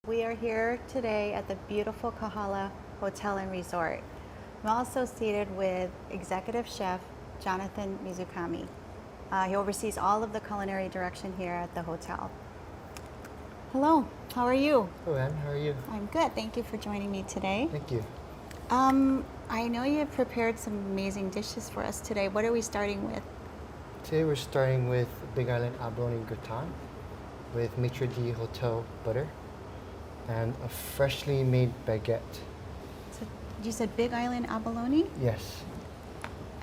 We are here today at the beautiful Kahala Hotel and Resort. I'm also seated with Executive Chef Jonathan Mizukami. He oversees all of the culinary direction here at the hotel. Hello, how are you? Hello, Anne. How are you? I'm good. Thank you for joining me today. Thank you. I know you have prepared some amazing dishes for us today. What are we starting with? Today we're starting with Big Island abalone gratin with maitre d' hotel butter and a freshly made baguette. So you said Big Island abalone? Yes.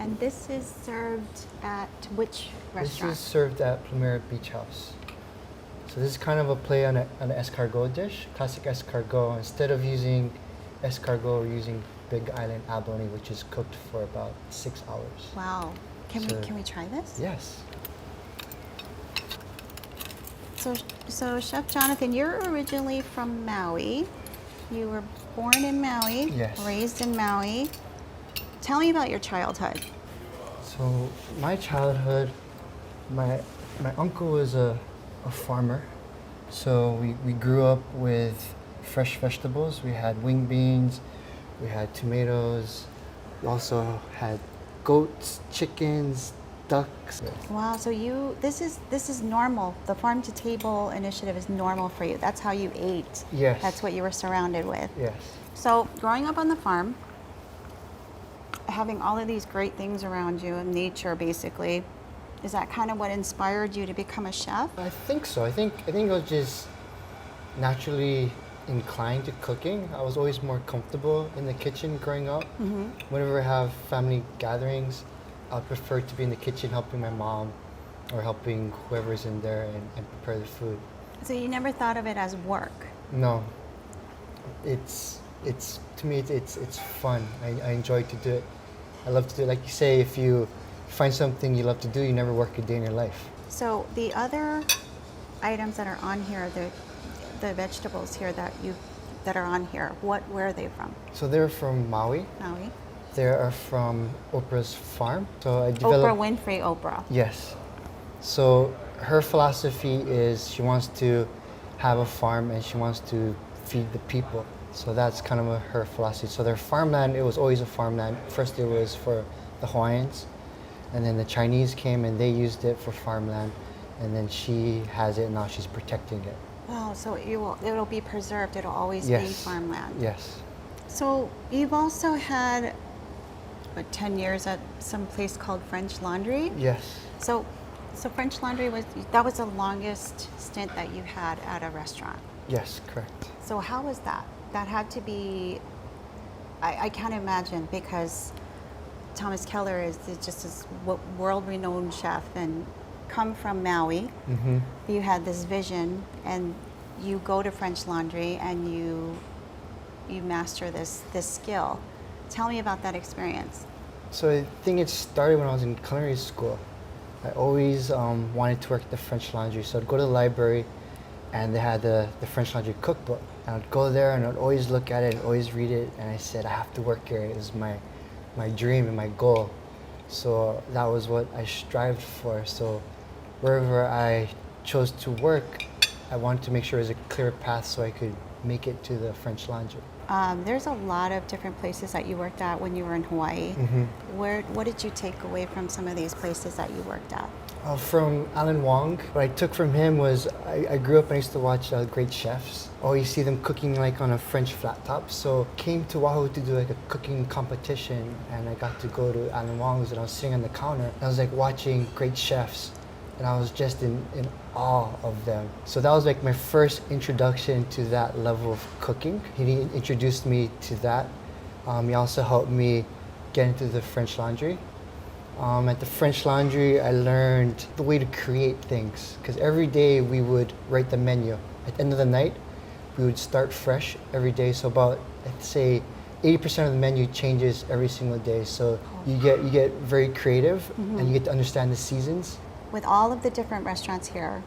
And this is served at which restaurant? This is served at Plumeria Beach House. So this is kind of a play on an escargot dish, classic escargot. Instead of using escargot, we're using Big Island abalone, which is cooked for about 6 hours. Wow. Can we try this? Yes. So Chef Jonathan, you're originally from Maui. You were born in Maui, Yes. raised in Maui. Tell me about your childhood. So my childhood, my uncle was a farmer. So we grew up with fresh vegetables. We had wing beans, we had tomatoes, we also had goats, chickens, ducks. Wow, so this is normal. The farm to table initiative is normal for you. That's how you ate. Yes. That's what you were surrounded with. Yes. So growing up on the farm, having all of these great things around you and nature basically, is that kind of what inspired you to become a chef? I think so. I think I was just naturally inclined to cooking. I was always more comfortable in the kitchen growing up. Mm-hmm. Whenever I have family gatherings, I prefer to be in the kitchen helping my mom or helping whoever's in there and prepare the food. So you never thought of it as work? No, it's to me it's fun. I enjoy to do it. I love to do it. Like you say, if you find something you love to do, you never work a day in your life. So the other items that are on here, the vegetables here that are on here, where are they from? So they're from Maui. Maui. They are from Oprah's farm. So I Oprah developed. Winfrey Oprah. Yes. So her philosophy is she wants to have a farm and she wants to feed the people. So that's kind of her philosophy. So their farmland, it was always a farmland. First it was for the Hawaiians, and then the Chinese came and they used it for farmland, and then she has it and now she's protecting it. Wow, so it'll be preserved. It'll always be Yes. farmland. Yes. So you've also had 10 years at some place called French Laundry. Yes. So French Laundry was the longest stint that you had at a restaurant. Yes, correct. So how was that? That had to be, I can't imagine, because Thomas Keller is just this world-renowned chef and come from Maui. Mm-hmm. You had this vision and you go to French Laundry and you master this skill. Tell me about that experience. So I think it started when I was in culinary school. I always wanted to work at the French Laundry, so I'd go to the library and they had the French Laundry cookbook. And I'd go there and I'd always look at it and always read it, and I said, I have to work here. It was my dream and my goal. So that was what I strived for. So wherever I chose to work, I wanted to make sure it was a clear path so I could make it to the French Laundry. There's a lot of different places that you worked at when you were in Hawaii. Mm-hmm. What did you take away from some of these places that you worked at? From Alan Wong, what I took from him was I grew up and I used to watch great chefs. Always see them cooking like on a French flat top. So came to Oahu to do like a cooking competition, and I got to go to Alan Wong's and I was sitting on the counter. And I was like watching great chefs, and I was just in awe of them. So that was like my first introduction to that level of cooking. He introduced me to that. He also helped me get into the French Laundry. At the French Laundry, I learned the way to create things, because every day we would write the menu. At the end of the night, we would start fresh every day. So about, I'd say, 80% of the menu changes every single day. So you get very creative, Mm-hmm. and you get to understand the seasons. With all of the different restaurants here,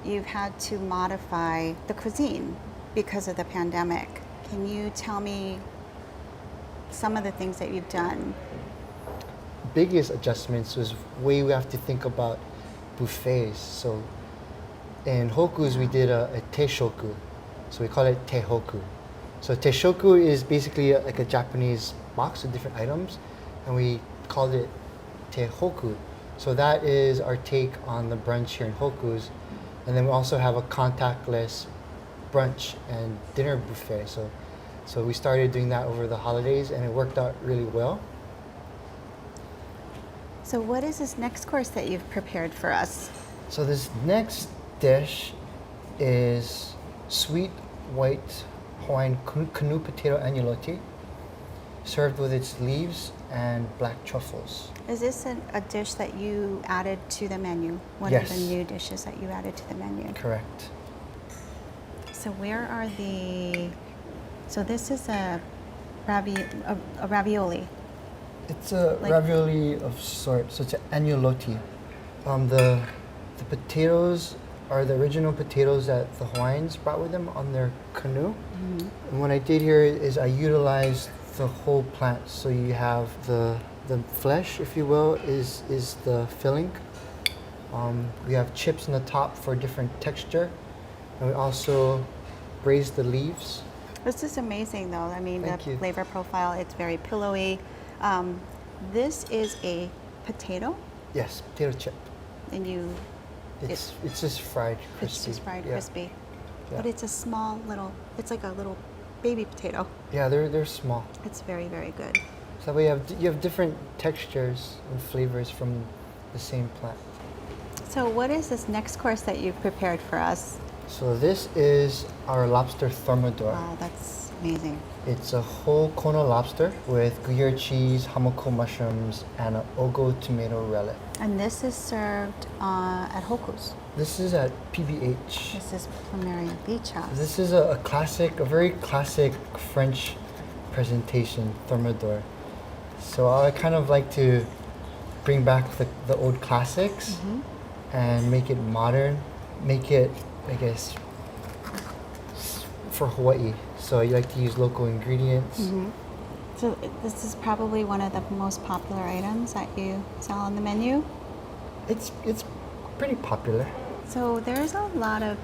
you've had to modify the cuisine because of the pandemic. Can you tell me some of the things that you've done? Biggest adjustments was way we have to think about buffets. So in Hoku's, we did a teishoku. So we call it te hoku. So teishoku is basically like a Japanese box of different items, and we called it te hoku. So that is our take on the brunch here in Hoku's. And then we also have a contactless brunch and dinner buffet. So we started doing that over the holidays, and it worked out really well. So what is this next course that you've prepared for us? So this next dish is sweet white Hawaiian canoe potato agnolotti, served with its leaves and black truffles. Is this a dish that you added to the menu? One Yes. of the new dishes that you added to the menu? Correct. So where are the... So this is a ravioli. It's a Like- ravioli of sorts. So it's an agnolotti. The potatoes are the original potatoes that the Hawaiians brought with them on their canoe. And what I did here is I utilized the whole plant. So you have the flesh, if you will, is the filling. We have chips on the top for different texture. And we also braise the leaves. This is amazing though. I mean, Thank the you. flavor profile, it's very pillowy. This is a potato, Yes, potato chip. and It's just fried crispy. it's just fried Yeah. crispy. Yeah. But it's a small little, it's like a little baby potato. Yeah, they're small. It's very, very good. So that way you have different textures and flavors from the same plant. So what is this next course that you've prepared for us? So this is our lobster thermidor. Wow, that's amazing. It's a whole Kona lobster with Gruyere cheese, hamako mushrooms, and an ogo tomato relish. And this is served at Hoku's. This is at PBH. This is Plumeria Beach House. This is a very classic French presentation, thermidor. So I kind of like to bring back the old classics and make it modern, make it, I guess, for Hawaii. So I like to use local ingredients. So this is probably one of the most popular items that you sell on the menu. It's pretty popular. So there's a lot of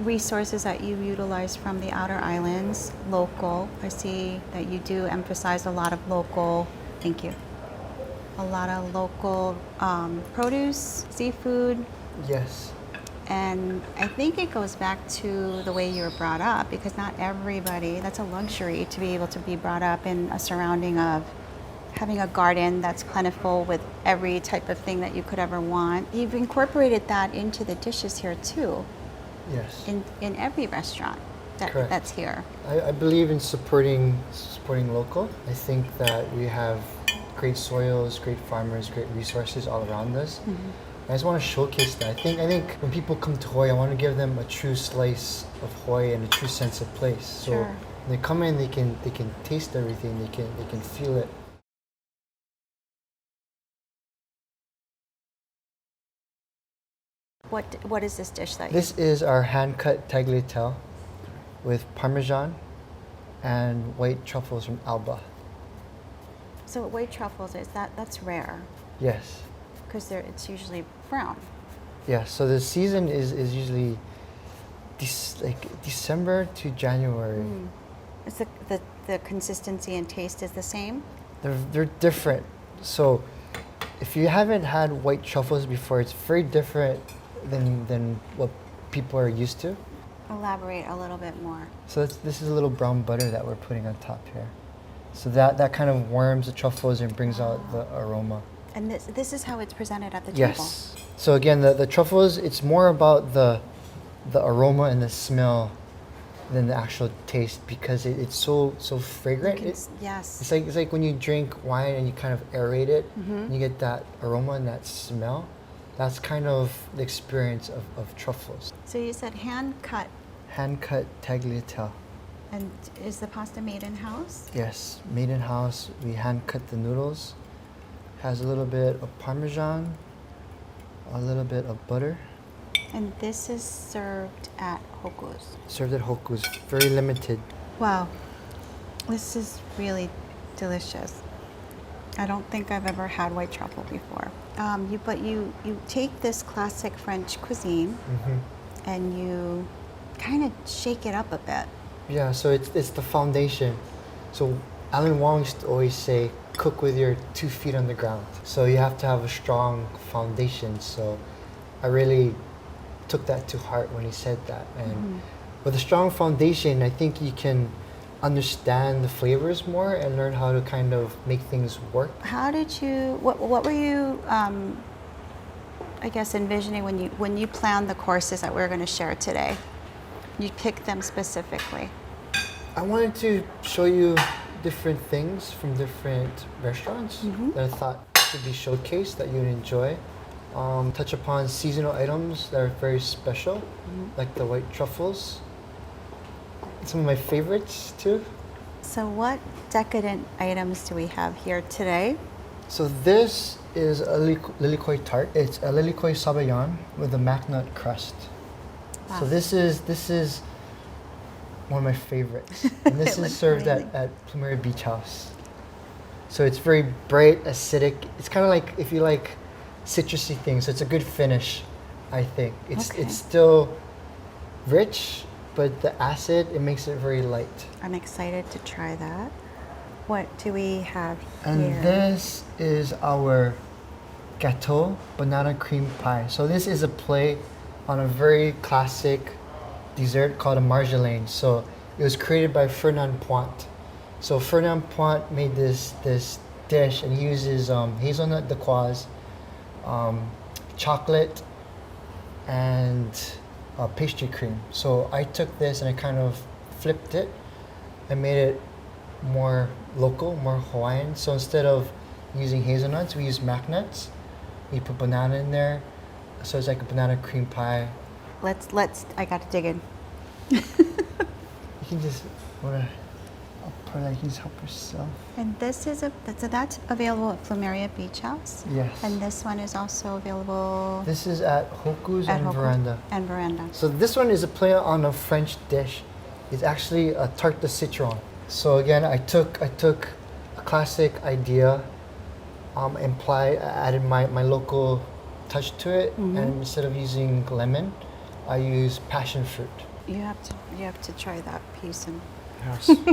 resources that you utilize from the outer islands, local. I see that you do emphasize a lot of local, thank you, a lot of local produce, seafood, Yes. and I think it goes back to the way you were brought up, because not everybody, that's a luxury to be able to be brought up in a surrounding of having a garden that's plentiful with every type of thing that you could ever want. You've incorporated that into the dishes here too, Yes. in every restaurant Correct. that's here. I believe in supporting local. I think that we have great soils, great farmers, great resources all around us. I just want to showcase that. I think when people come to Hawaii, I want to give them a true slice of Hawaii and a true sense of place. So Sure. when they come in, they can taste everything. They can feel it. What is this dish that This is our hand-cut tagliatelle with Parmesan and white truffles from Alba. So white truffles, that's rare Yes. because it's usually brown. Yeah, so the season is usually December to January. Is the consistency and taste is the same? They're different. So if you haven't had white truffles before, it's very different than what people are used to. Elaborate a little bit more. So this is a little brown butter that we're putting on top here. So that kind of warms the truffles and brings out the aroma. And this is how it's presented at the table. Yes. So again, the truffles, it's more about the aroma and the smell than the actual taste, because it's so fragrant. Yes. It's like when you drink wine and you kind of aerate it, and you get that aroma and that smell. That's kind of the experience of truffles. So you said hand cut, Hand-cut tagliatelle. and is the pasta made in house? Yes, made in house. We hand-cut the noodles. Has a little bit of Parmesan, a little bit of butter. And this is served at Hoku's. Served at Hoku's, very limited. Wow, this is really delicious. I don't think I've ever had white truffle before. But you take this classic French cuisine and you kind of shake it up a bit. Yeah, so it's the foundation. So Alan Wong used to always say, cook with your 2 feet on the ground. So you have to have a strong foundation. So I really took that to heart when he said that. And with a strong foundation, I think you can understand the flavors more and learn how to kind of make things work. How did you, what were you, I guess, envisioning when you planned the courses that we're going to share today? You picked them specifically. I wanted to show you different things from different restaurants that I thought should be showcased that you'd enjoy. Touch upon seasonal items that are very special, like the white truffles. Some of my favorites too. So what decadent items do we have here today? So this is a lilikoi tart. It's a lilikoi sabayon with a macnut crust. Wow. So this is one of my favorites. And this is served at Plumeria Beach House. So it's very bright, acidic. It's kind of like if you like citrusy things. So it's a good finish, I think. It's still rich, but the acid, it makes it very light. I'm excited to try that. What do we have here? And this is our gâteau banana cream pie. So this is a play on a very classic dessert called a marjolaine. So it was created by Fernand Point. So Fernand Point made this dish, and he uses hazelnut daiquoise, chocolate, and pastry cream. So I took this and I kind of flipped it and made it more local, more Hawaiian. So instead of using hazelnuts, we use mac nuts. We put banana in there. So it's like a banana cream pie. Let's, I got to dig in. You can just, I'll pour that, you can just help yourself. And this is that's available at Plumeria Beach House? Yes. And this one is also available This is at Hoku's at and Hoku Veranda. And Veranda. So this one is a play on a French dish. It's actually a tarte de citron. So again, I took a classic idea, added my local touch to it, and instead of using lemon, I use passion fruit. You have to try that piece and Yes. thank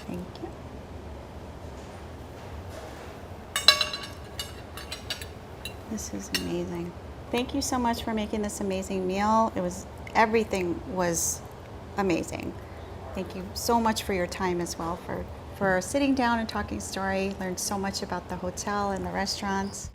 you. This is amazing. Thank you so much for making this amazing meal. Everything was amazing. Thank you so much for your time as well, for sitting down and talking story. Learned so much about the hotel and the restaurants.